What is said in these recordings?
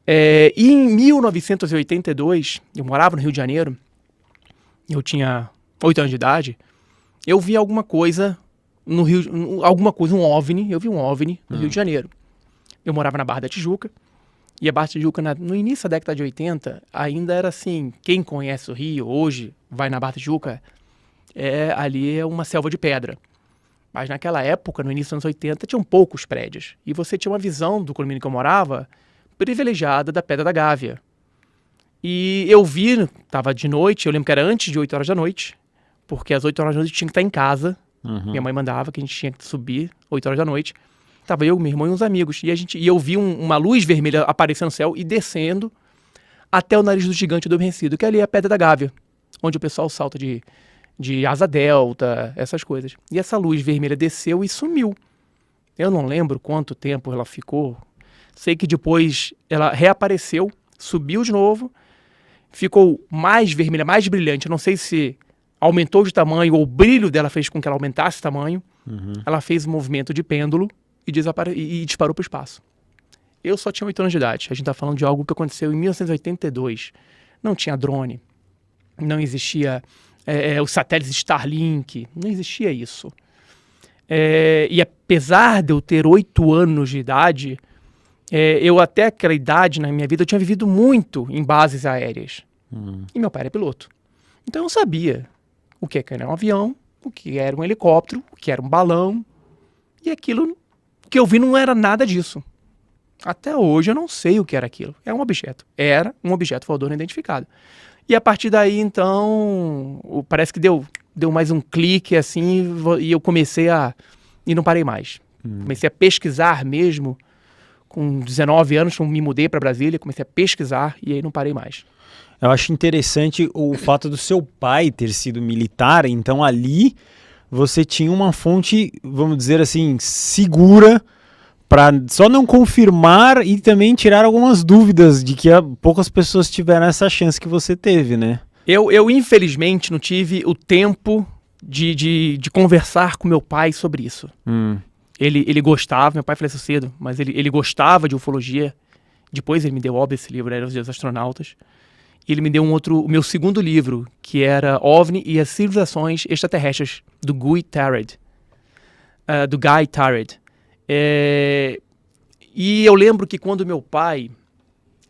E em 1982, eu morava no Rio de Janeiro, eu tinha 8 anos de idade, eu vi alguma coisa no Rio, um OVNI, eu vi um OVNI no Rio de Janeiro. Eu morava na Barra da Tijuca, e a Barra da Tijuca, no início da década de 80, ainda era assim, quem conhece o Rio hoje, vai na Barra da Tijuca, ali é uma selva de pedra. Mas naquela época, no início dos anos 80, tinham poucos prédios. E você tinha uma visão do condomínio que eu morava privilegiada da Pedra da Gávea. E eu vi, estava de noite, eu lembro que era antes de 8 horas da noite, porque às 8 horas da noite eu tinha que estar em casa. Minha mãe mandava que a gente tinha que subir 8 horas da noite. Tava eu, meu irmão e uns amigos. E eu vi uma luz vermelha aparecendo no céu e descendo até o nariz do gigante adormecido, que ali é a Pedra da Gávea, onde o pessoal salta de asa delta, essas coisas. E essa luz vermelha desceu e sumiu. Eu não lembro quanto tempo ela ficou. Sei que depois ela reapareceu, subiu de novo, ficou mais vermelha, mais brilhante. Eu não sei se aumentou de tamanho ou o brilho dela fez com que ela aumentasse de tamanho. Ela fez um movimento de pêndulo e disparou para o espaço. Eu só tinha 8 anos de idade. A gente está falando de algo que aconteceu em 1982. Não tinha drone, não existia os satélites Starlink, não existia isso. E apesar de eu ter 8 anos de idade, eu até aquela idade na minha vida eu tinha vivido muito em bases aéreas. E meu pai era piloto. Então eu sabia o que era um avião, o que era um helicóptero, o que era um balão. E aquilo que eu vi não era nada disso. Até hoje eu não sei o que era aquilo. É um objeto. Era um objeto voador não identificado. E a partir daí, então, parece que deu mais um clique, assim, e eu comecei e não parei mais. Comecei a pesquisar mesmo. Com 19 anos, me mudei para Brasília, comecei a pesquisar e aí não parei mais. Eu acho interessante o fato do seu pai ter sido militar, então ali você tinha uma fonte, vamos dizer assim, segura para só não confirmar e também tirar algumas dúvidas de que poucas pessoas tiveram essa chance que você teve, né? Eu infelizmente, não tive o tempo de conversar com meu pai sobre isso. Ele gostava, meu pai faleceu cedo, mas ele gostava de ufologia. Depois ele me deu, óbvio, esse livro, era Os Dias dos Astronautas. E ele me deu o meu segundo livro, que era OVNI e as Civilizações Extraterrestres, do Guy Tarrant. E eu lembro que quando meu pai,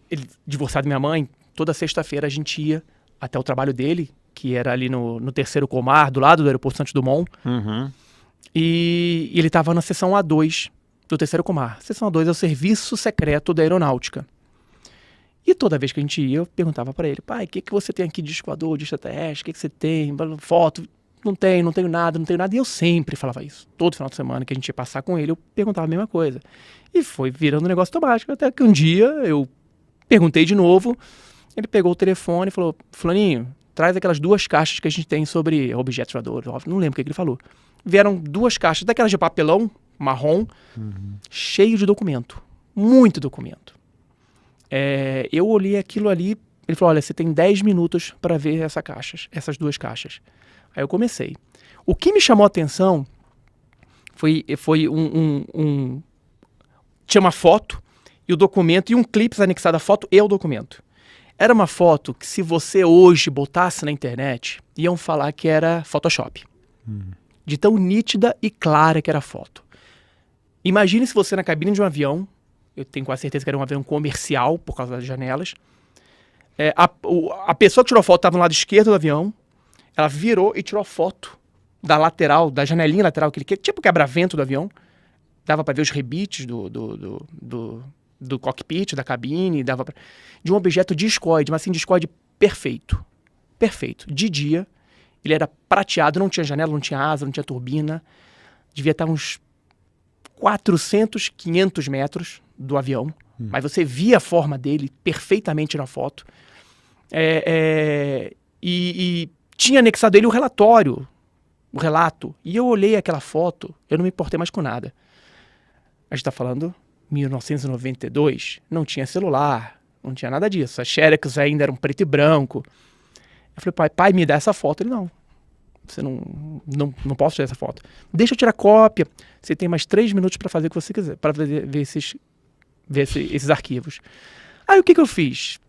ele divorciado da minha mãe, toda sexta-feira a gente ia até o trabalho dele, que era ali no Terceiro Comar, do lado do aeroporto Santos Dumont. E ele estava na seção A2 do Terceiro Comar. A seção A2 é o Serviço Secreto da Aeronáutica. E toda vez que a gente ia, eu perguntava para ele: pai, o que você tem aqui de escoador, de extraterrestre? O que você tem? Foto? Não tenho nada. E eu sempre falava isso. Todo final de semana que a gente ia passar com ele, eu perguntava a mesma coisa. E foi virando um negócio automático. Até que um dia eu perguntei de novo. Ele pegou o telefone e falou: Fulaninho, traz aquelas 2 caixas que a gente tem sobre objetos voadores. Não lembro o que ele falou. Vieram 2 caixas, daquelas de papelão marrom, cheio de documento. Muito documento. Eu olhei aquilo ali, ele falou: olha, você tem 10 minutos para ver essas 2 caixas. Aí eu comecei. O que me chamou a atenção foi tinha uma foto e o documento e um clipe anexado à foto e o documento. Era uma foto que, se você hoje botasse na internet, iam falar que era Photoshop. De tão nítida e clara que era a foto. Imagine se você na cabine de um avião, eu tenho quase certeza que era um avião comercial, por causa das janelas, a pessoa que tirou a foto estava no lado esquerdo do avião, ela virou e tirou a foto da lateral, da janelinha lateral, tipo quebra-vento do avião. Dava para ver os rebites do cockpit, da cabine, de um objeto discoide, mas assim, discoide perfeito. Perfeito. De dia, ele era prateado, não tinha janela, não tinha asa, não tinha turbina. Devia estar uns 400, 500 metros do avião. Mas você via a forma dele perfeitamente na foto. E tinha anexado ele o relatório, o relato. E eu olhei aquela foto, eu não me importei mais com nada. A gente está falando 1992, não tinha celular, não tinha nada disso. As Xerox ainda eram preto e branco. Eu falei: pai, me dá essa foto. Ele: não, você não posso tirar essa foto. Deixa eu tirar cópia. Você tem mais 3 minutos para fazer o que você quiser, para ver esses arquivos. Aí o que eu fiz?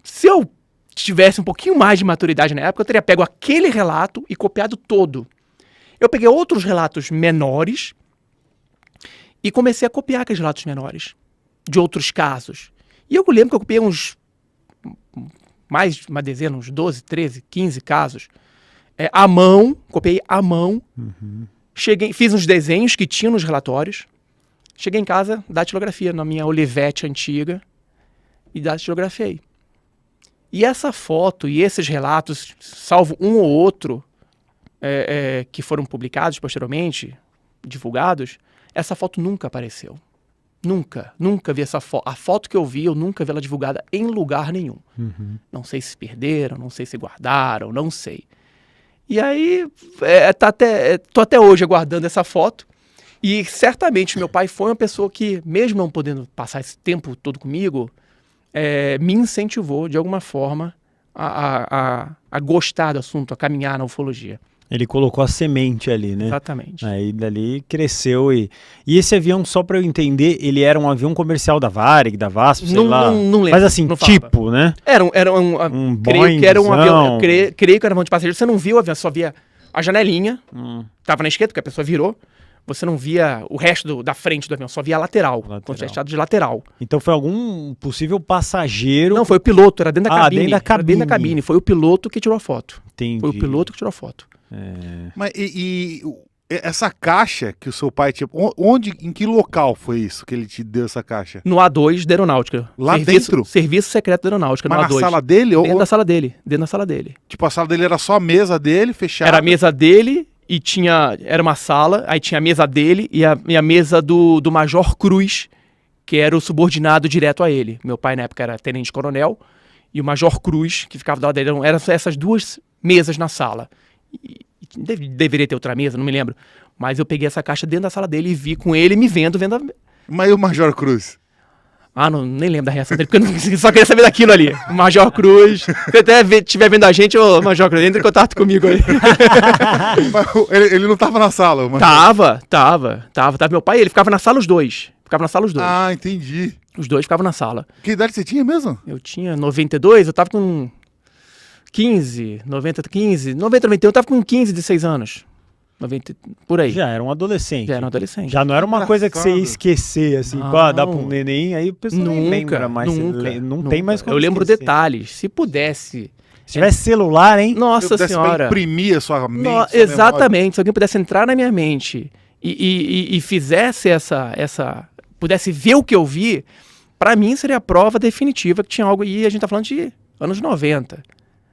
Se eu tivesse um pouquinho mais de maturidade na época, eu teria pego aquele relato e copiado todo. Eu peguei outros relatos menores e comecei a copiar aqueles relatos menores de outros casos. E eu lembro que eu copiei mais de uma dezena, uns 12, 13, 15 casos, à mão, copiei à mão, fiz uns desenhos que tinham nos relatórios, cheguei em casa, datilografia na minha Olivetti antiga e datilografei. E essa foto e esses relatos, salvo um ou outro que foram publicados posteriormente, divulgados, essa foto nunca apareceu. Nunca vi essa foto. A foto que eu vi, eu nunca vi ela divulgada em lugar nenhum. Não sei se perderam, não sei se guardaram, não sei. E aí, tô até hoje aguardando essa foto. E certamente meu pai foi uma pessoa que, mesmo não podendo passar esse tempo todo comigo, me incentivou de alguma forma a gostar do assunto, a caminhar na ufologia. Ele colocou a semente ali, né? Exatamente. Aí dali cresceu e esse avião, só para eu entender, ele era um avião comercial da Varig, da VASP, sei lá. Não lembro. Mas assim, não tipo, né? Era creio que era um avião. Creio que era um avião de passageiro. Você não via o avião, só via a janelinha. Tava na esquerda, porque a pessoa virou. Você não via o resto da frente do avião, só via a lateral. Quando tinha estado de lateral. Então foi algum possível passageiro? Não, foi o piloto, era dentro da cabine. Dentro da cabine. Era dentro da cabine. Foi o piloto que tirou a foto. Entendi. Foi o piloto que tirou a foto. Mas essa caixa que o seu pai tinha, em que local foi isso que ele te deu essa caixa? No A2 da Aeronáutica. Lá dentro? Serviço secreto da Aeronáutica, Mas no na A2. sala dele? Dentro da sala dele. Dentro da sala dele. Tipo, a sala dele era só a mesa dele, fechada? Era a mesa dele e era uma sala, aí tinha a mesa dele e a mesa do Major Cruz, que era o subordinado direto a ele. Meu pai na época era tenente-coronel e o Major Cruz, que ficava do lado dele, eram essas duas mesas na sala. Deveria ter outra mesa, não me lembro. Mas eu peguei essa caixa dentro da sala dele e vi com ele me vendo a... Mas e o Major Cruz? Nem lembro da reação dele, porque eu só queria saber daquilo ali. O Major Cruz. Se até estiver vendo a gente, ô Major Cruz, entra em contato comigo aí. Ele não tava na sala? Tava. Meu pai, ele ficava na sala os dois. Ah, entendi. Os dois ficavam na sala. Que idade você tinha mesmo? Eu tinha 92, eu tava com 90, 91, eu tava com 15, 16 anos. 90, por aí. Já era um adolescente. Já não era uma coisa que você ia esquecer, assim, dá pra um neném, aí o pessoal nem lembra mais. Não tem mais como eu lembro esquecer. Detalhes. Se pudesse... Se tivesse celular, hein? Nossa senhora. Pra imprimir a sua mente. Exatamente. Se alguém pudesse entrar na minha mente e fizesse pudesse ver o que eu vi, pra mim seria a prova definitiva que tinha algo aí. A gente tá falando de anos 90.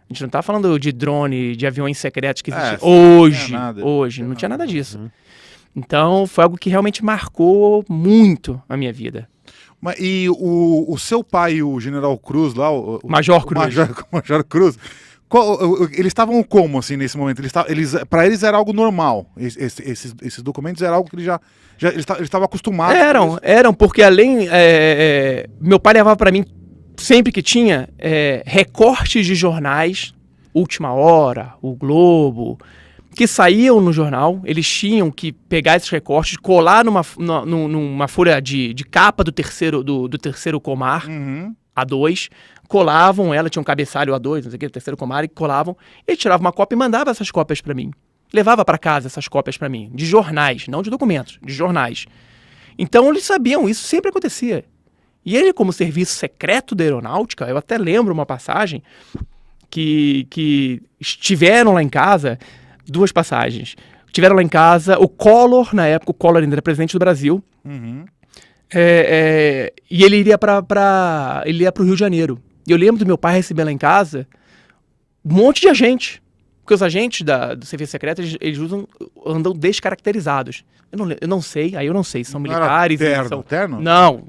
A gente não tá falando de drone, de aviões secretos que existem hoje. Não tinha nada disso. Então, foi algo que realmente marcou muito a minha vida. Mas, e o seu pai, o General Cruz lá, o Major Cruz. Major Cruz, eles estavam como, assim, nesse momento? Para eles era algo normal. Esses documentos eram algo que eles estavam acostumados. Eram, porque além... meu pai levava para mim, sempre que tinha, recortes de jornais, Última Hora, O Globo, que saíam no jornal. Eles tinham que pegar esses recortes, colar numa folha de capa do terceiro Comar, A2, colavam ela, tinha um cabeçalho A2, não sei o que, terceiro Comar, e colavam, e tirava uma cópia e mandava essas cópias para mim. Levava para casa essas cópias para mim, de jornais, não de documentos, de jornais. Então eles sabiam, isso sempre acontecia. E ele, como serviço secreto da aeronáutica, eu até lembro uma passagem que estiveram lá em casa, duas passagens. Tiveram lá em casa o Collor, na época, o Collor ainda era presidente do Brasil, e ele iria para o Rio de Janeiro. E eu lembro do meu pai receber lá em casa um monte de agente, porque os agentes do serviço secreto, eles andam descaracterizados. Eu não sei, são militares. Terno? Não,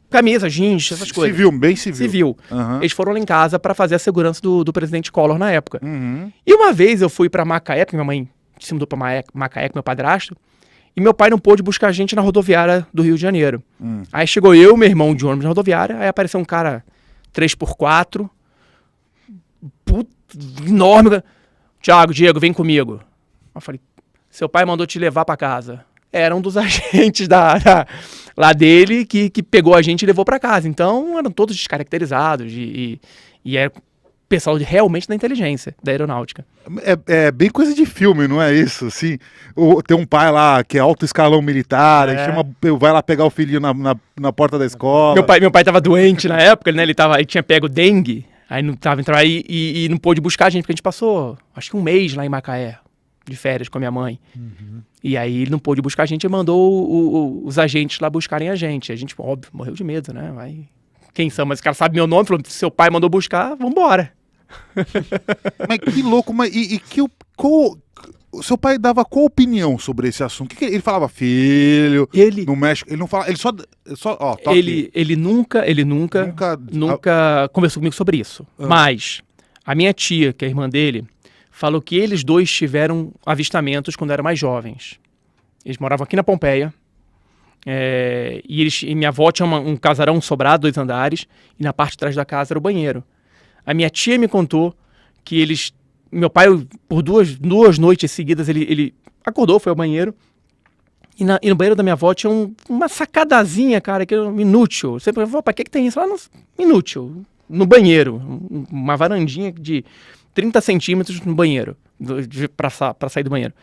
camisa, jeans, essas coisas. Civil, bem civil. Civil. Eles foram lá em casa para fazer a segurança do presidente Collor na época. E uma vez eu fui para Macaé, porque minha mãe se mudou para Macaé com meu padrasto, e meu pai não pôde buscar a gente na rodoviária do Rio de Janeiro. Aí chegou eu e meu irmão de ônibus na rodoviária, aí apareceu um cara 3x4, enorme. Diego, vem comigo. Eu falei, seu pai mandou te levar para casa. era um dos agentes lá dele que pegou a gente e levou para casa. Então, eram todos descaracterizados e era pessoal realmente da inteligência, da aeronáutica. É bem coisa de filme, não é isso? Assim, tem um pai lá que é alto escalão militar, vai lá pegar o filhinho na porta da escola. Meu pai tava doente na época, né? Ele tinha pego dengue, aí não tava entrando aí e não pôde buscar a gente, porque a gente passou, acho que um mês lá em Macaé, de férias com a minha mãe. E aí ele não pôde buscar a gente e mandou os agentes lá buscarem a gente. A gente, óbvio, morreu de medo, né? Quem são? Mas o cara sabe meu nome, falou, seu pai mandou buscar, vambora. Mas que louco, o seu pai dava qual opinião sobre esse assunto? Ele falava, filho, no México, ele não fala, ele ele nunca conversou comigo sobre isso. Mas a minha tia, que é a irmã dele, falou que eles dois tiveram avistamentos quando eram mais jovens. Eles moravam aqui na Pompeia, e minha avó tinha um casarão sobrado, 2 andares, e na parte de trás da casa era o banheiro. A minha tia me contou que meu pai, por duas noites seguidas, ele acordou, foi ao banheiro, e no banheiro da minha avó tinha uma sacadazinha, cara, que era inútil. Você falou, pra que tem isso? Lá inútil, no banheiro, uma varandinha de 30 centímetros no banheiro, pra sair do banheiro.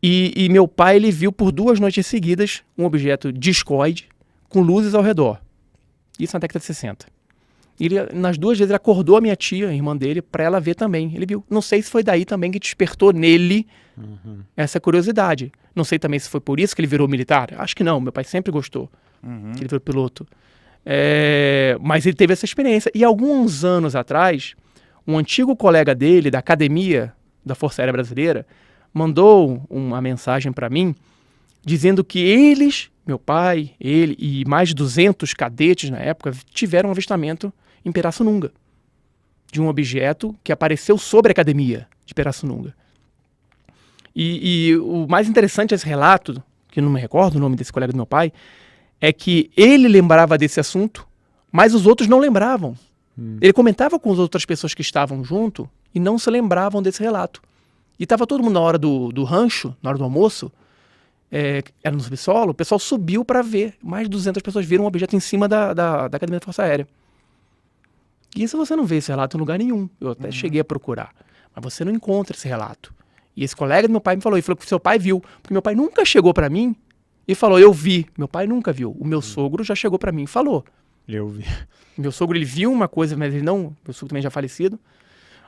E meu pai, ele viu por 2 noites seguidas um objeto discoide com luzes ao redor. Isso na década de 60. Nas 2 vezes ele acordou a minha tia, a irmã dele, pra ela ver também. Ele viu. Não sei se foi daí também que despertou nele essa curiosidade. Não sei também se foi por isso que ele virou militar. Acho que não, meu pai sempre gostou que ele virou piloto. Mas ele teve essa experiência. E alguns anos atrás, um antigo colega dele, da academia da Força Aérea Brasileira, mandou uma mensagem para mim, dizendo que meu pai, ele e mais de 200 cadetes na época, tiveram um avistamento em Pirassununga, de um objeto que apareceu sobre a academia de Pirassununga. E o mais interessante desse relato, que eu não me recordo o nome desse colega do meu pai, é que ele lembrava desse assunto, mas os outros não lembravam. Ele comentava com as outras pessoas que estavam junto e não se lembravam desse relato. E estava todo mundo na hora do rancho, na hora do almoço, era no subsolo, o pessoal subiu para ver. Mais de 200 pessoas viram um objeto em cima da Academia da Força Aérea. E isso você não vê esse relato em lugar nenhum. Eu até cheguei a procurar. Mas você não encontra esse relato. E esse colega do meu pai me falou, ele falou que seu pai viu. Porque meu pai nunca chegou para mim e falou, eu vi. Meu pai nunca viu. O meu sogro já chegou para mim e falou. Eu vi. Meu sogro, ele viu uma coisa, mas ele não... Meu sogro também já falecido.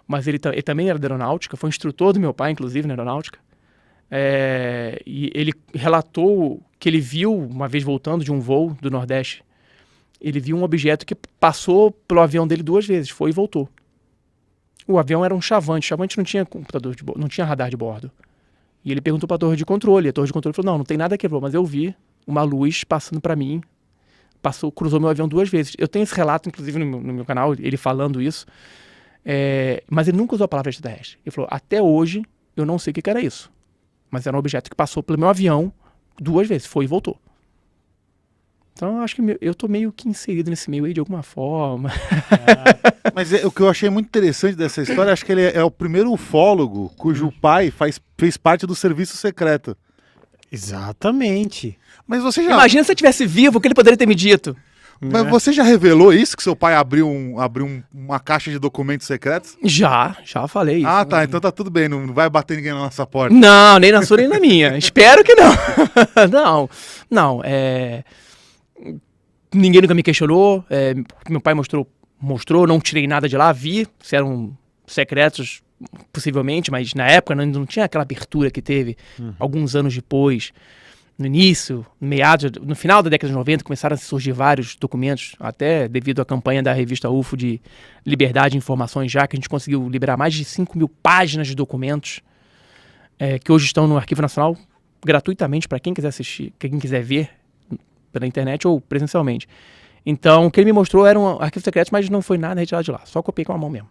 Mas ele também era da aeronáutica, foi instrutor do meu pai, inclusive, na aeronáutica. E ele relatou que ele viu, uma vez voltando de um voo do Nordeste, ele viu um objeto que passou pelo avião dele 2 vezes, foi e voltou. O avião era um Chavante, não tinha computador não tinha radar de bordo. E ele perguntou para a torre de controle, a torre de controle falou, não tem nada que ver, mas eu vi uma luz passando para mim, cruzou meu avião 2 vezes. Eu tenho esse relato, inclusive, no meu canal, ele falando isso, mas ele nunca usou a palavra extraterrestre. Ele falou, até hoje, eu não sei o que era isso. Mas era um objeto que passou pelo meu avião 2 vezes, foi e voltou. Então, eu acho que eu tô meio que inserido nesse meio aí de alguma forma. Mas o que eu achei muito interessante dessa história, acho que ele é o primeiro ufólogo cujo pai fez parte do serviço secreto. Exatamente. Mas você já... Imagina se eu estivesse vivo, o que ele poderia ter me dito? Mas você já revelou isso, que seu pai abriu uma caixa de documentos secretos? Já falei isso. Ah, tá, então tá tudo bem, não vai bater ninguém na nossa porta. Não, nem na sua nem na minha. Espero que não. Não, ninguém nunca me questionou, meu pai mostrou, não tirei nada de lá, vi se eram secretos, possivelmente, mas na época não tinha aquela abertura que teve alguns anos depois. No início, no final da década de 90, começaram a surgir vários documentos, até devido à campanha da revista UFO de liberdade de informações, já que a gente conseguiu liberar mais de 5.000 páginas de documentos, que hoje estão no Arquivo Nacional, gratuitamente, para quem quiser assistir, quem quiser ver pela internet ou presencialmente. Então, o que ele me mostrou eram arquivos secretos, mas não foi nada retirado de lá, só copiei com a mão mesmo.